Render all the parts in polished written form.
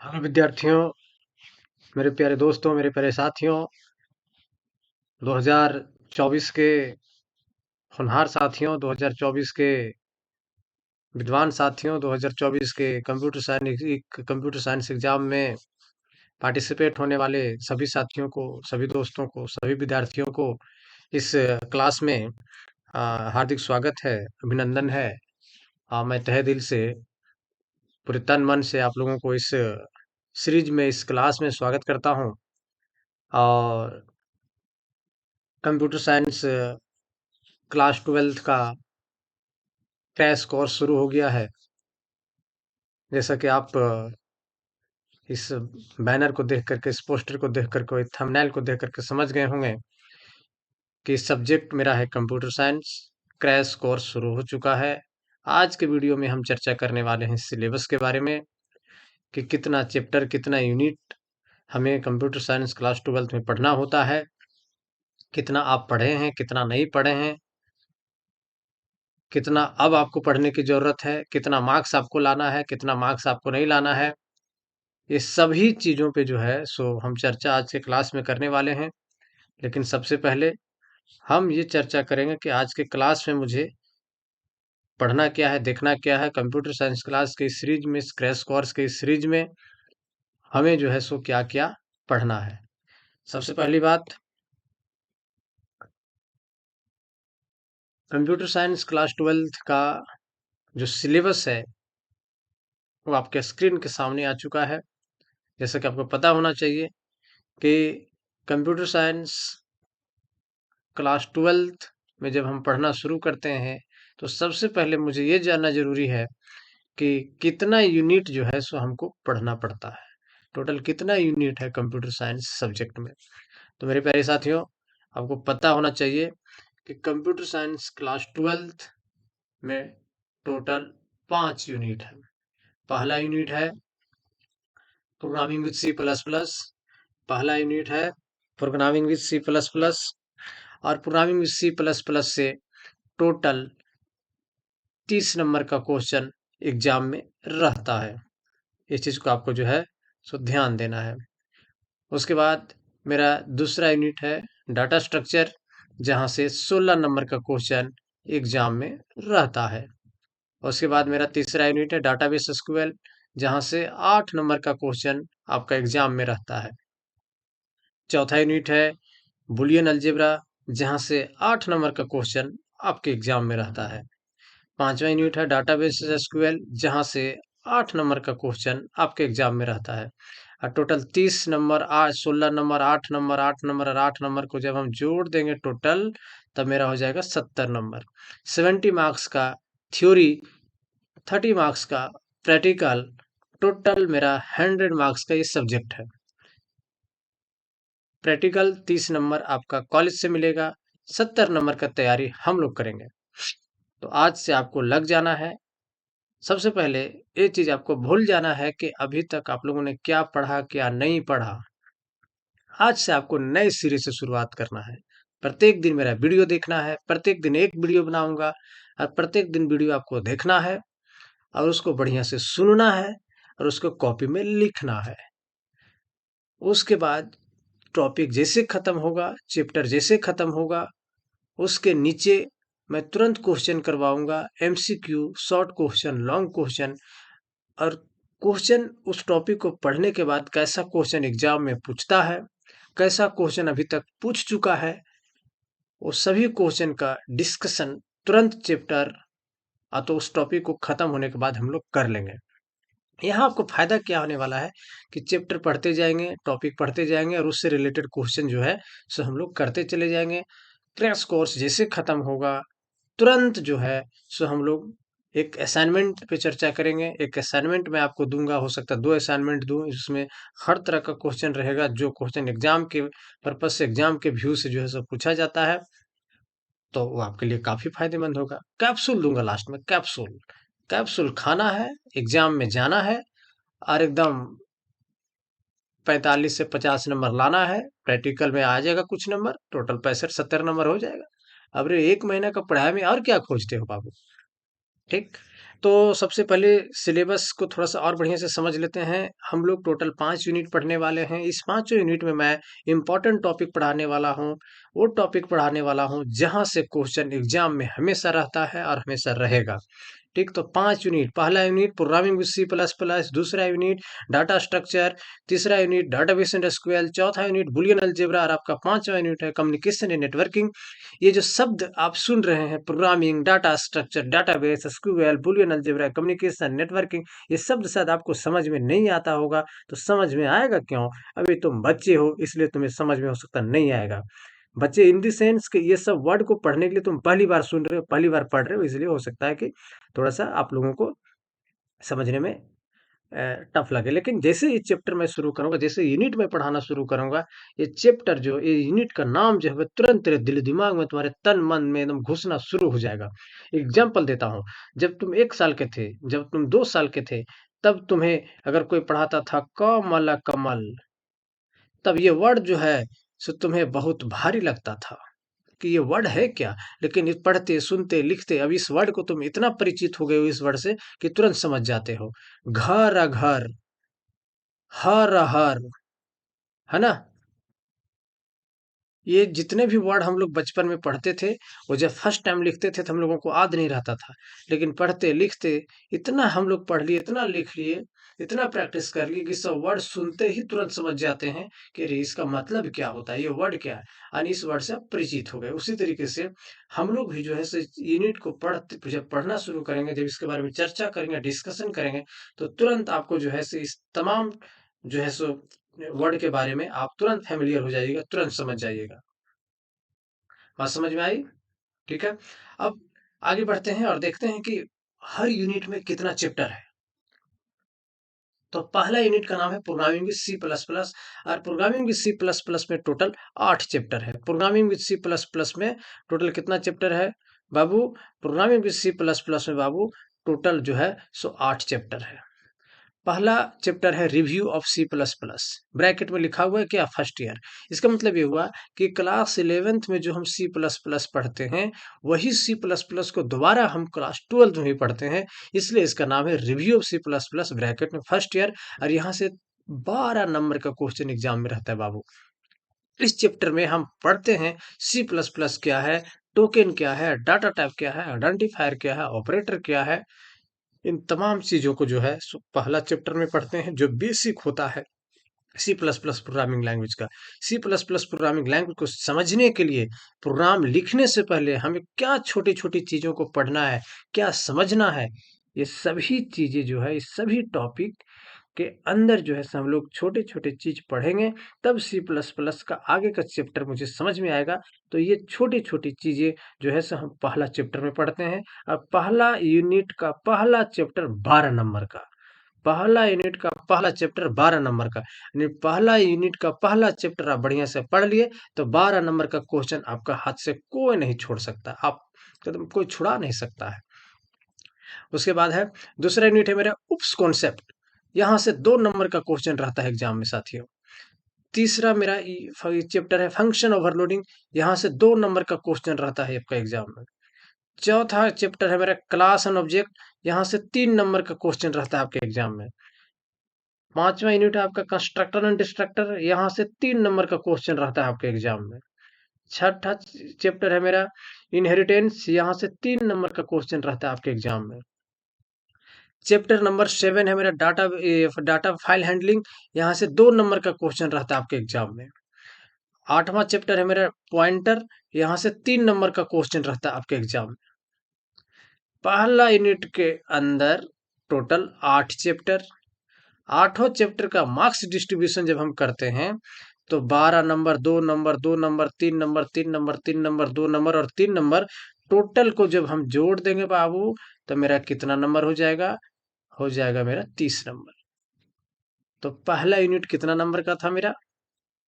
Hello विद्यार्थियों, मेरे प्यारे दोस्तों, मेरे प्यारे साथियों, 2024 के होनहार साथियों, 2024 के विद्वान साथियों, 2024 के कंप्यूटर साइंस एग्जाम में पार्टिसिपेट होने वाले सभी साथियों को, सभी दोस्तों को, सभी विद्यार्थियों को इस क्लास में हार्दिक स्वागत है, अभिनंदन है। मैं तहे दिल से, पूरे तन मन से आप लोगों को इस सीरीज में, इस क्लास में स्वागत करता हूँ। और कंप्यूटर साइंस क्लास 12th का क्रैश कोर्स शुरू हो गया है। जैसा कि आप इस बैनर को देख करके, इस पोस्टर को देख करके, इस थंबनेल को देख करके समझ गए होंगे कि सब्जेक्ट मेरा है कंप्यूटर साइंस। क्रैश कोर्स शुरू हो चुका है। आज के वीडियो में हम चर्चा करने वाले हैं सिलेबस के बारे में, कि कितना चैप्टर, कितना यूनिट हमें कंप्यूटर साइंस क्लास 12th में पढ़ना होता है, कितना आप पढ़े हैं, कितना नहीं पढ़े हैं, कितना अब आपको पढ़ने की जरूरत है, कितना मार्क्स आपको लाना है, कितना मार्क्स आपको नहीं लाना है। ये सभी चीज़ों पे जो है सो हम चर्चा आज के क्लास में करने वाले हैं। लेकिन सबसे पहले हम ये चर्चा करेंगे कि आज के क्लास में मुझे पढ़ना क्या है, देखना क्या है। कंप्यूटर साइंस क्लास के इस सीरीज में, इस क्रैश कोर्स के इस सीरीज में हमें जो है सो क्या क्या पढ़ना है। सबसे पहली बात, कंप्यूटर साइंस क्लास 12th का जो सिलेबस है वो आपके स्क्रीन के सामने आ चुका है। जैसा कि आपको पता होना चाहिए कि कंप्यूटर साइंस क्लास 12th में जब हम पढ़ना शुरू करते हैं तो सबसे पहले मुझे ये जानना जरूरी है कि कितना यूनिट जो है सो हमको पढ़ना पड़ता है। टोटल कितना यूनिट है कंप्यूटर साइंस सब्जेक्ट में। तो मेरे प्यारे साथियों, आपको पता होना चाहिए कि कंप्यूटर साइंस क्लास 12th में टोटल 5 यूनिट है। पहला यूनिट है programming with C plus plus. पहला यूनिट है programming with C plus plus. और programming with C plus plus से टोटल 30 नंबर का क्वेश्चन एग्जाम में रहता है। इस चीज को आपको जो है सो ध्यान देना है। उसके बाद मेरा दूसरा यूनिट है डाटा स्ट्रक्चर, जहां से 16 नंबर का क्वेश्चन एग्जाम में रहता है। उसके बाद मेरा तीसरा यूनिट है डाटाबेस एसक्यूएल, जहां से 8 नंबर का क्वेश्चन आपका एग्जाम में रहता है। चौथा यूनिट है बुलियन अलजेब्रा, जहां से 8 नंबर का क्वेश्चन आपके एग्जाम में रहता है। पांचवा यूनिट है डाटाबेस एसक्यूएल, जहां से 8 नंबर का क्वेश्चन आपके एग्जाम में रहता है। और total 30 number, 16 number, 8 number, 8 number और 8 नंबर को जब हम जोड़ देंगे टोटल, तब मेरा हो जाएगा 70 नंबर। 70 मार्क्स का थ्योरी, 30 मार्क्स का प्रैक्टिकल, टोटल मेरा 100 मार्क्स का ये सब्जेक्ट है। प्रैक्टिकल 30 नंबर आपका कॉलेज से मिलेगा, 70 नंबर का तैयारी हम लोग करेंगे। तो आज से आपको लग जाना है। सबसे पहले ये चीज आपको भूल जाना है कि अभी तक आप लोगों ने क्या पढ़ा, क्या नहीं पढ़ा। आज से आपको नए सिरे से शुरुआत करना है। प्रत्येक दिन मेरा वीडियो देखना है, प्रत्येक दिन एक वीडियो बनाऊंगा और प्रत्येक दिन वीडियो आपको देखना है और उसको बढ़िया से सुनना है और उसको कॉपी में लिखना है। उसके बाद टॉपिक जैसे खत्म होगा, चैप्टर जैसे खत्म होगा, उसके नीचे मैं तुरंत क्वेश्चन करवाऊंगा, MCQ, short question, long question. और क्वेश्चन उस टॉपिक को पढ़ने के बाद कैसा क्वेश्चन एग्जाम में पूछता है, कैसा क्वेश्चन अभी तक पूछ चुका है, वो सभी क्वेश्चन का डिस्कशन तुरंत चैप्टर तो उस टॉपिक को खत्म होने के बाद हम लोग कर लेंगे। यहाँ आपको फायदा क्या होने वाला है कि चैप्टर पढ़ते जाएंगे, टॉपिक पढ़ते जाएंगे और उससे रिलेटेड क्वेश्चन जो है सो हम लोग करते चले जाएंगे। क्रैश कोर्स जैसे खत्म होगा तुरंत जो है सो हम लोग एक असाइनमेंट पे चर्चा करेंगे। एक असाइनमेंट मैं आपको दूंगा, हो सकता है 2 असाइनमेंट दूं, इसमें हर तरह का क्वेश्चन रहेगा जो क्वेश्चन एग्जाम के पर्पज से, एग्जाम के व्यू से जो है सब पूछा जाता है। तो वो आपके लिए काफी फायदेमंद होगा। कैप्सूल दूंगा लास्ट में, कैप्सूल। कैप्सूल खाना है, एग्जाम में जाना है और एकदम 45 से 50 नंबर लाना है। प्रैक्टिकल में आ जाएगा कुछ नंबर, टोटल 65-70 नंबर हो जाएगा। अब रे 1 महीने का पढ़ाई में और क्या खोजते हो बाबू। ठीक। तो सबसे पहले सिलेबस को थोड़ा-सा और बढ़िया से समझ लेते हैं। हम लोग टोटल 5 यूनिट पढ़ने वाले हैं। इस पाँचों यूनिट में मैं इम्पोर्टेंट टॉपिक पढ़ाने वाला हूँ। वो टॉपिक पढ़ाने वाला हूँ जहाँ से क्वेश्चन एग्ज़ाम में हमेशा रहता है और हमेशा रहेगा। ठीक, तो 5 यूनिट, पहला unit programming with C plus plus, दूसरा यूनिट डाटा स्ट्रक्चर, तीसरा यूनिट डाटाबेस एंड एसक्यूएल, चौथा यूनिट बूलियन अलजेब्रा और आपका 5वां यूनिट है कम्युनिकेशन एंड नेटवर्किंग। ये जो शब्द आप सुन रहे हैं, programming, data structure, database, SQL, Boolean algebra, communication, networking, ये शब्द शायद आपको समझ में नहीं आता होगा, तो समझ में आएगा क्यों? अभी तुम बच्चे हो, इसलिए तुम्हें समझ में हो सकता नहीं आएगा। बच्चे इन द सेंस कि ये सब वर्ड को पढ़ने के लिए तुम पहली बार सुन रहे हो, पहली बार पढ़ रहे हो, इसलिए हो सकता है कि थोड़ा-सा आप लोगों को समझने में टफ लगे। लेकिन जैसे ये चैप्टर मैं शुरू करूँगा, जैसे यूनिट में पढ़ाना शुरू करूँगा, ये चैप्टर जो ये यूनिट का नाम जो है वो तुरंत तेरे दिल-दिमाग में, तुम्हारे तन-मन में एकदम घुसना शुरू हो जाएगा। एग्ज़ाम्पल देता हूँ, जब तुम 1 साल के थे, जब तुम 2 साल के थे, तब तुम्हें अगर कोई पढ़ाता था कमल कमल, तब ये वर्ड जो है सो तुम्हें बहुत भारी लगता था। कि ये वर्ड है क्या? लेकिन ये पढ़ते, सुनते, लिखते अब इस वर्ड को तुम इतना परिचित हो गए हो इस वर्ड से कि तुरंत समझ जाते हो। घर घर, हर हर, है ना? ये जितने भी वर्ड हम लोग बचपन में पढ़ते थे, वो जब फर्स्ट टाइम लिखते थे तो हम लोगों को याद नहीं रहता था। लेकिन पढ़ते, लिखते इतना हम लोग पढ़ लिए, इतना लिख लिए, इतना प्रैक्टिस कर लिए कि सब वर्ड सुनते ही तुरंत समझ जाते हैं कि अरे इसका मतलब क्या होता है, ये वर्ड क्या है? और इस वर्ड से आप परिचित हो गए। उसी तरीके से हम लोग भी जो है सो यूनिट को पढ़ते जब पढ़ना शुरू करेंगे, जब इसके बारे में चर्चा करेंगे, डिस्कशन करेंगे, तो तुरंत आपको जो है सो इस तमाम जो है सो वर्ड के बारे में आप तुरंत फ़ैमिलियर हो जाइएगा, तुरंत समझ जाइएगा। बात समझ में आई? ठीक है। अब आगे बढ़ते हैं और देखते हैं कि हर यूनिट में कितना चैप्टर है। तो पहला यूनिट का नाम है programming with C plus plus और programming with C plus plus में टोटल 8 चैप्टर है। Programming with C plus plus में टोटल कितना चैप्टर है बाबू? Programming with C plus plus में बाबू टोटल जो है सो 8 चैप्टर है। पहला चैप्टर है review of C plus plus, bracket में लिखा हुआ है क्या? First year. इसका मतलब ये हुआ कि क्लास 11th में जो हम सी प्लस प्लस पढ़ते हैं, वही सी प्लस प्लस को दोबारा हम क्लास 12th में भी पढ़ते हैं, इसलिए इसका नाम है review of C plus plus, bracket में फर्स्ट ईयर। और यहाँ से 12 नंबर का क्वेश्चन एग्जाम में रहता है बाबू। इस चैप्टर में हम पढ़ते हैं सी प्लस प्लस क्या है, टोकन क्या है, डाटा टाइप क्या है, आइडेंटिफायर क्या है, ऑपरेटर क्या है, इन तमाम चीज़ों को जो है सो पहला चैप्टर में पढ़ते हैं, जो बेसिक होता है C plus plus programming language का। C plus plus programming language को समझने के लिए, प्रोग्राम लिखने से पहले हमें क्या छोटी-छोटी चीज़ों को पढ़ना है, क्या समझना है, ये सभी चीज़ें जो है, ये सभी टॉपिक के अंदर जो है हम लोग छोटे-छोटे चीज़ पढ़ेंगे, तब सी प्लस प्लस का आगे का चैप्टर मुझे समझ में आएगा। तो ये छोटी-छोटी चीज़ें जो है सो हम पहला चैप्टर में पढ़ते हैं और पहला यूनिट का पहला चैप्टर 12 नंबर का। पहला यूनिट का पहला चैप्टर 12 नंबर का, यानी पहला यूनिट का पहला चैप्टर आप बढ़िया से पढ़ लिए, तो 12 नंबर का क्वेश्चन आपका हाथ से कोई नहीं छोड़ सकता। आप कदम कोई छुड़ा नहीं सकता है। उसके बाद है दूसरा यूनिट है मेरा उप्स कॉन्सेप्ट। यहाँ से 2 नंबर का क्वेश्चन रहता है एग्जाम में साथियों। तीसरा मेरा चैप्टर है फंक्शन ओवरलोडिंग। यहाँ से 2 नंबर का क्वेश्चन रहता है आपका एग्जाम में। चौथा चैप्टर है मेरा क्लास एंड ऑब्जेक्ट। यहाँ से 3 नंबर का क्वेश्चन रहता है आपके एग्जाम में। पांचवा यूनिट है आपका कंस्ट्रक्टर एंड डिस्ट्रक्टर। यहाँ से 3 नंबर का क्वेश्चन रहता है आपके एग्जाम में। छठा चैप्टर है मेरा इनहेरिटेंस। यहाँ से 3 नंबर का क्वेश्चन रहता है आपके एग्जाम में। चैप्टर नंबर 7 है मेरा डाटा फाइल हैंडलिंग। यहाँ से 2 नंबर का क्वेश्चन रहता है आपके एग्जाम में। आठवां चैप्टर है मेरा पॉइंटर। यहाँ से 3 नंबर का क्वेश्चन रहता है आपके एग्जाम में। पहला यूनिट के अंदर टोटल 8 चैप्टर, आठों चैप्टर का मार्क्स डिस्ट्रीब्यूशन जब हम करते हैं, तो 12 number, 2 number, 2 number, 3 number, 3 number, 3 number, 2 number और 3 नंबर, टोटल को जब हम जोड़ देंगे बाबू, तो मेरा कितना नंबर हो जाएगा? हो जाएगा मेरा 30 नंबर। तो पहला यूनिट कितना नंबर का था मेरा?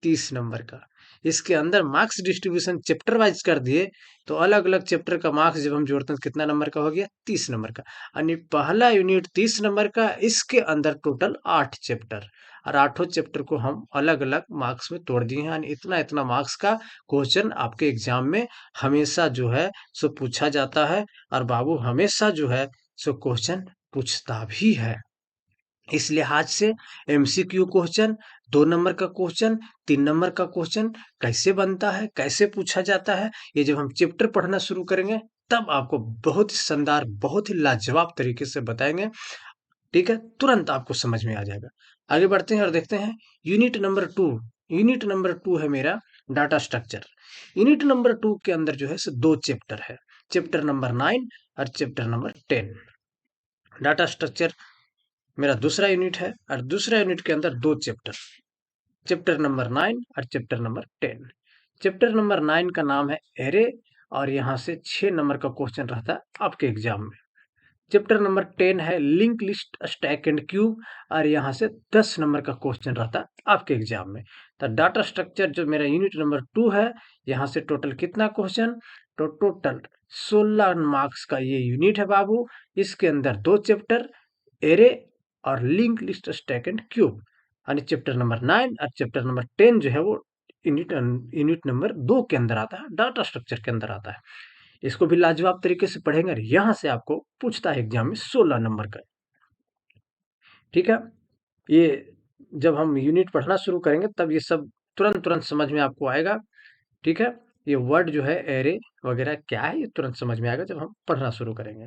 30 नंबर का। इसके अंदर मार्क्स डिस्ट्रीब्यूशन चैप्टर वाइज कर दिए, तो अलग-अलग चैप्टर का मार्क्स जब हम जोड़ते हैं तो कितना नंबर का हो गया? 30 नंबर का। यानी पहला यूनिट 30 नंबर का, इसके अंदर टोटल 8 चैप्टर और आठों चैप्टर को हम अलग-अलग मार्क्स में तोड़ दिए हैं। यानी इतना-इतना मार्क्स का क्वेश्चन आपके एग्जाम में हमेशा जो है सो पूछा जाता है और बाबू हमेशा जो है सो क्वेश्चन पूछता भी है। इस लिहाज से एमसीक्यू क्वेश्चन, 2 नंबर का क्वेश्चन, 3 नंबर का क्वेश्चन कैसे बनता है, कैसे पूछा जाता है, ये जब हम चैप्टर पढ़ना शुरू करेंगे तब आपको बहुत ही शानदार, बहुत ही लाजवाब तरीके से बताएंगे। ठीक है, तुरंत आपको समझ में आ जाएगा। आगे बढ़ते हैं और देखते हैं यूनिट नंबर 2। यूनिट नंबर 2 है मेरा डाटा स्ट्रक्चर। यूनिट नंबर 2 के अंदर जो है 2 चैप्टर है, चैप्टर नंबर 9 और चैप्टर नंबर 10। डाटा स्ट्रक्चर मेरा दूसरा यूनिट है और दूसरा यूनिट के अंदर 2 चैप्टर, चैप्टर नंबर 9 और चैप्टर नंबर 10। चैप्टर नंबर 9 का नाम है एरे और यहाँ से 6 नंबर का क्वेश्चन रहता है आपके एग्जाम में। चैप्टर नंबर 10 है link list stack and cube और यहाँ से 10 नंबर का क्वेश्चन रहता है आपके एग्जाम में। तो डाटा स्ट्रक्चर जो मेरा यूनिट नंबर 2 है, यहाँ से टोटल कितना क्वेश्चन, तो टोटल 16 मार्क्स का ये यूनिट है बाबू। इसके अंदर 2 चैप्टर एरे और link list stack and cube, यानी चैप्टर नंबर 9 और चैप्टर नंबर 10 जो है वो यूनिट नंबर 2 के अंदर आता है, डाटा स्ट्रक्चर के अंदर आता है। इसको भी लाजवाब तरीके से पढ़ेंगे और यहाँ से आपको पूछता है एग्जाम में 16 नंबर का। ठीक है, ये जब हम यूनिट पढ़ना शुरू करेंगे तब ये सब तुरंत तुरंत समझ में आपको आएगा। ठीक है, ये वर्ड जो है एरे वगैरह क्या है ये तुरंत समझ में आएगा जब हम पढ़ना शुरू करेंगे।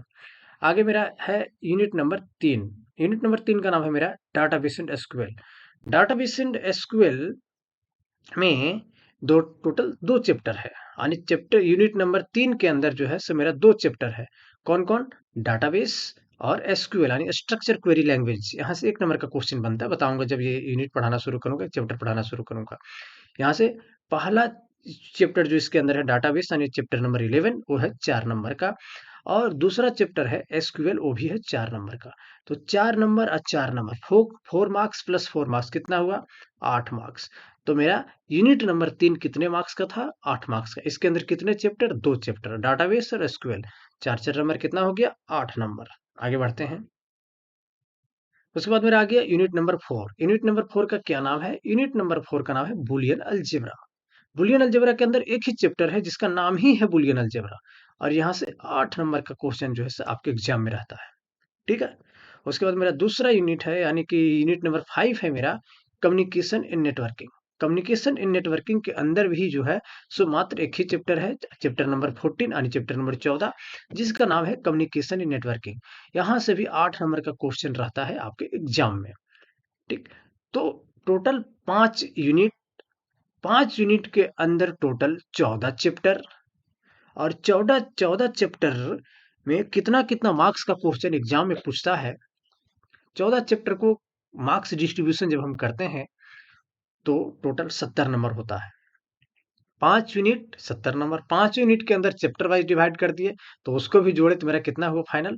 आगे मेरा है यूनिट नंबर 3। यूनिट नंबर 3 का नाम है मेरा database and SQL. Database and SQL में टोटल 2 चैप्टर है, यानी चैप्टर यूनिट नंबर 3 के अंदर जो है सो मेरा 2 चैप्टर है। कौन कौन, डाटाबेस और एसक्यूएल यानी स्ट्रक्चर क्वेरी लैंग्वेज। यहाँ से 1 नंबर का क्वेश्चन बनता है, बताऊंगा जब ये यूनिट पढ़ाना शुरू करूंगा, चैप्टर पढ़ाना शुरू करूंगा। यहाँ से पहला चैप्टर जो इसके अंदर है डाटाबेस यानी चैप्टर नंबर 11 वो है 4 नंबर का, और दूसरा चैप्टर है एसक्यूएल वो भी है 4 नंबर का। तो 4 नंबर और 4 नंबर 4 मार्क्स प्लस 4 मार्क्स कितना हुआ, 8 मार्क्स। तो मेरा यूनिट नंबर 3 कितने मार्क्स का था, 8 मार्क्स का। इसके अंदर कितने चैप्टर, 2 चैप्टर डाटाबेस और एसक्यूएल, 4 नंबर कितना हो गया, 8 नंबर। आगे बढ़ते हैं। उसके बाद मेरा आ गया यूनिट नंबर 4। यूनिट नंबर 4 का क्या नाम है, यूनिट नंबर 4 का नाम है बुलियन अलजेब्रा। बुलियन अलजेब्रा के अंदर एक ही चैप्टर है जिसका नाम ही है बुलियन अलजेब्रा, और यहाँ से 8 नंबर का क्वेश्चन जो है आपके एग्जाम में रहता है। ठीक है, उसके बाद मेरा दूसरा यूनिट है, यानी कि यूनिट नंबर 5 है मेरा communication in networking. Communication in networking के अंदर भी जो है सो मात्र एक ही चैप्टर है, चैप्टर नंबर 14 यानी चैप्टर नंबर 14, जिसका नाम है कम्युनिकेशन इन नेटवर्किंग। यहाँ से भी 8 नंबर का क्वेश्चन रहता है आपके एग्जाम में। ठीक, तो टोटल 5 यूनिट के अंदर टोटल 14 चैप्टर, और 14 चैप्टर में कितना कितना मार्क्स का क्वेश्चन एग्जाम में पूछता है। 14 चैप्टर को मार्क्स डिस्ट्रीब्यूशन जब हम करते हैं तो टोटल 70 नंबर होता है। 5 यूनिट 70 नंबर, 5 यूनिट के अंदर चैप्टर वाइज डिवाइड कर दिए तो उसको भी जोड़े तो मेरा कितना हुआ फाइनल,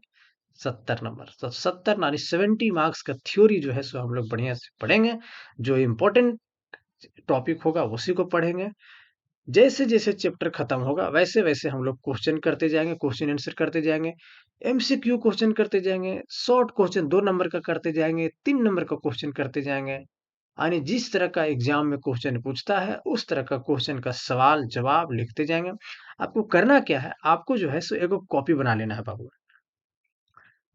70 नंबर। तो 70 यानी 70 मार्क्स का थ्योरी जो है सो हम लोग बढ़िया से पढ़ेंगे। जो इम्पोर्टेंट टॉपिक होगा उसी को पढ़ेंगे। जैसे जैसे चैप्टर खत्म होगा वैसे वैसे हम लोग क्वेश्चन करते जाएंगे, क्वेश्चन आंसर करते जाएंगे, एमसीक्यू क्वेश्चन करते जाएंगे, शॉर्ट क्वेश्चन 2 नंबर का करते जाएंगे, 3 नंबर का क्वेश्चन करते जाएंगे। यानी जिस तरह का एग्जाम में क्वेश्चन पूछता है उस तरह का क्वेश्चन का सवाल जवाब लिखते जाएंगे। आपको करना क्या है, आपको जो है सो एक कॉपी बना लेना है बाबू।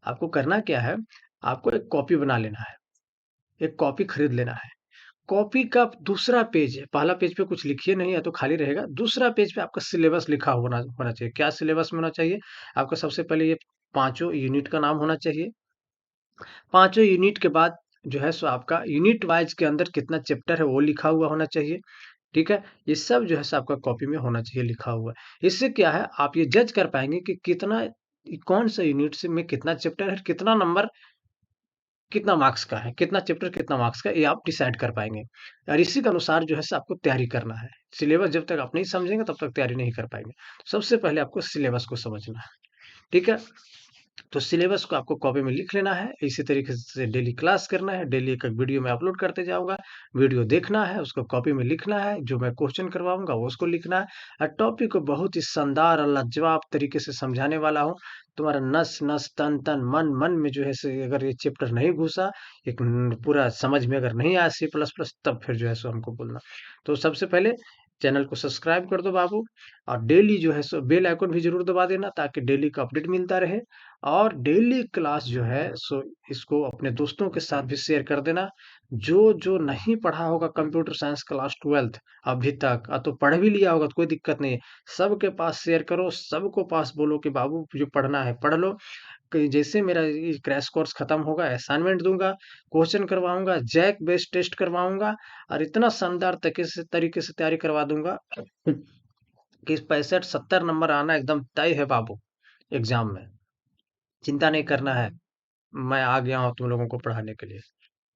आपको करना क्या है, आपको एक कॉपी बना लेना है, एक कॉपी खरीद लेना है। कॉपी का दूसरा पेज है, पहला पेज पे कुछ लिखिए नहीं है तो खाली रहेगा। दूसरा पेज पे आपका सिलेबस लिखा होना होना चाहिए। क्या सिलेबस में होना चाहिए, आपका सबसे पहले ये पांचों यूनिट का नाम होना चाहिए। पांचों यूनिट के बाद जो है सो आपका यूनिट वाइज के अंदर कितना चैप्टर है वो लिखा हुआ होना चाहिए। ठीक है, ये सब जो है सो आपका कॉपी में होना चाहिए लिखा हुआ। इससे क्या है, आप ये जज कर पाएंगे कि कितना, कौन सा यूनिट से में कितना चैप्टर है, कितना नंबर कितना मार्क्स का है, कितना चैप्टर कितना मार्क्स का, ये आप डिसाइड कर पाएंगे। और इसी के अनुसार जो है सो आपको तैयारी करना है। सिलेबस जब तक आप नहीं समझेंगे तब तक तैयारी नहीं कर पाएंगे। सबसे पहले आपको सिलेबस को समझना है। ठीक है, तो सिलेबस को आपको कॉपी में लिख लेना है। इसी तरीके से डेली क्लास करना है, डेली एक वीडियो मैं अपलोड करते जाऊंगा, वीडियो देखना है, उसको कॉपी में लिखना है, जो मैं क्वेश्चन करवाऊंगा वो उसको लिखना है। और टॉपिक को बहुत ही शानदार और लाजवाब तरीके से समझाने वाला हूँ। तुम्हारा नस नस तन तन मन मन में जो है से अगर ये चैप्टर नहीं घुसा, एक पूरा समझ में अगर नहीं आया C++, तब फिर जो है सो हमको बोलना। तो सबसे पहले चैनल को सब्सक्राइब कर दो बाबू, और डेली जो है सो बेल आइकन भी जरूर दबा देना, ताकि डेली का अपडेट मिलता रहे। और डेली क्लास जो है सो इसको अपने दोस्तों के साथ भी शेयर कर देना। जो जो नहीं पढ़ा होगा कंप्यूटर साइंस क्लास 12th अभी तक, तो पढ़ भी लिया होगा तो कोई दिक्कत नहीं है, सबके पास शेयर करो, सबको पास बोलो कि बाबू जो पढ़ना है पढ़ लो। कि जैसे मेरा ये क्रैश कोर्स खत्म होगा, असाइनमेंट दूंगा, क्वेश्चन करवाऊंगा, जैक बेस्ड टेस्ट करवाऊंगा, और इतना शानदार तरीके से तैयारी करवा दूंगा कि 65-70 नंबर आना एकदम तय है बाबू एग्जाम में। चिंता नहीं करना है, मैं आ गया हूँ तुम लोगों को पढ़ाने के लिए।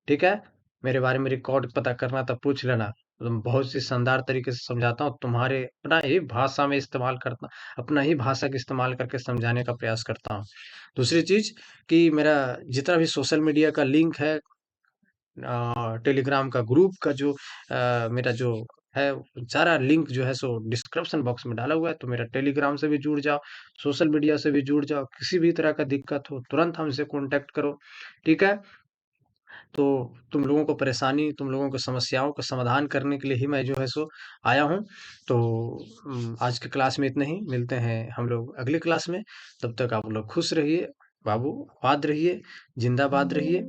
ठीक है? मेरे बारे में रिकॉर्ड पता करना तो पूछ लेना। बहुत ही शानदार तरीके से समझाता हूँ, तुम्हारे अपना ही भाषा में इस्तेमाल करता, अपना ही भाषा का इस्तेमाल करके समझाने का प्रयास करता हूँ। दूसरी चीज़ कि मेरा जितना भी सोशल मीडिया का लिंक है, टेलीग्राम का ग्रुप का जो मेरा जो है, सारा लिंक जो है सो डिस्क्रिप्शन बॉक्स में डाला हुआ है। तो मेरा टेलीग्राम से भी जुड़ जाओ, सोशल मीडिया से भी जुड़ जाओ। किसी भी तरह का दिक्कत हो तुरंत हमसे कॉन्टेक्ट करो। ठीक है? तो तुम लोगों को परेशानी, तुम लोगों को समस्याओं का समाधान करने के लिए ही मैं जो है सो आया हूँ। तो आज के क्लास में इतना ही, मिलते हैं हम लोग अगली क्लास में। तब तक आप लोग खुश रहिए बाबू, आबाद रहिए, जिंदाबाद रहिए।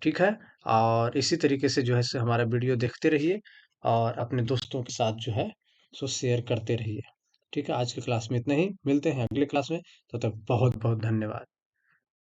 ठीक है? और इसी तरीके से जो है सो हमारा वीडियो देखते रहिए, और अपने दोस्तों के साथ जो है सो शेयर करते रहिए। ठीक है? आज की क्लास में इतना ही, मिलते हैं अगले क्लास में। तब तक बहुत बहुत धन्यवाद।